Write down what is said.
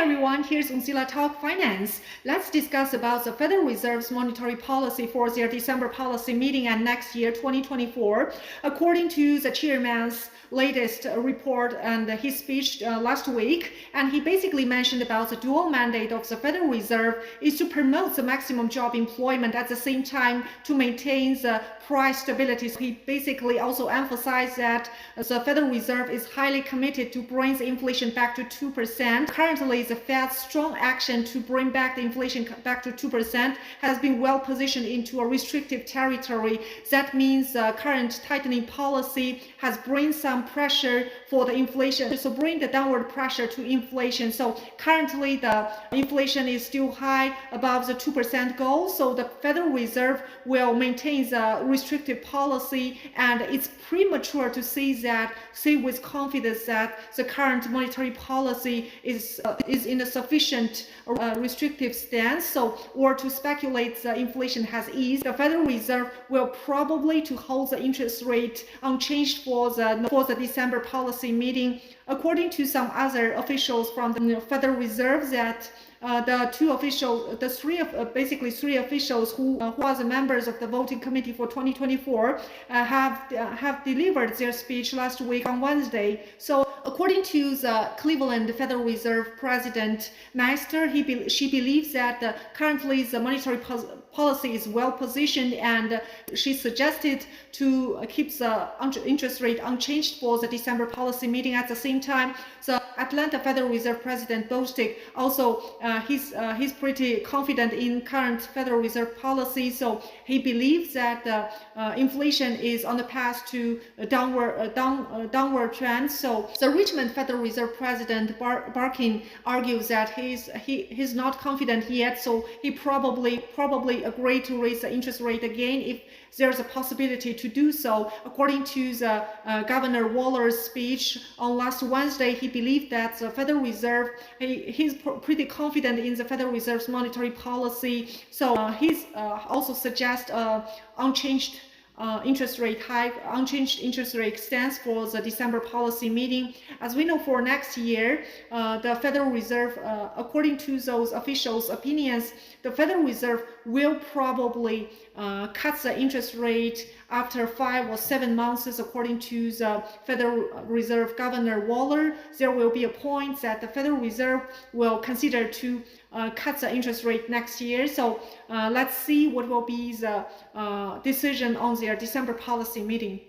everyone, here's Unsila Talk Finance. Let's discuss about the Federal Reserve's monetary policy for their December policy meeting and next year, 2024. According to the chairman's latest report and his speech last week, and he basically mentioned about the dual mandate of the Federal Reserve is to promote the maximum job employment at the same time to maintain the price stability. So he basically also emphasized that the Federal Reserve is highly committed to bring the inflation back to 2%. Currently, the Fed's strong action to bring back the inflation back to 2% has been well positioned into a restrictive territory. That means current tightening policy has bring some pressure for the inflation, so bring the downward pressure to inflation. So currently the inflation is still high above the 2% goal. So the Federal Reserve will maintain the restrictive policy, and it's premature to say with confidence that the current monetary policy is in a sufficient restrictive stance, or to speculate the inflation has eased. The Federal Reserve will probably to hold the interest rate unchanged for the December policy meeting. According to some other officials from the Federal Reserve, that basically three officials who are the members of the voting committee for 2024 have delivered their speech last week on Wednesday. So according to the Cleveland Federal Reserve President Meister, she believes that currently the monetary policy is well positioned, and she suggested to keep the interest rate unchanged for the December policy meeting. At the same time, the Atlanta Federal Reserve President Bostic also he's pretty confident in current Federal Reserve policy. So he believes that inflation is on the path to a downward trend. So the Richmond Federal Reserve President Barkin argues that he's not confident yet. So he probably agreed to raise the interest rate again if there's a possibility to do so. According to the Governor Waller's speech on last Wednesday, he believed that the Federal Reserve, he's pretty confident in the Federal Reserve's monetary policy. So he's also suggest unchanged interest rate stance for the December policy meeting. As we know, for next year, the Federal Reserve, according to those officials' opinions, the Federal Reserve will probably cut the interest rate after 5 or 7 months. According to the Federal Reserve Governor Waller, there will be a point that the Federal Reserve will consider to cut the interest rate next year. So let's see what will be the decision on their December policy meeting.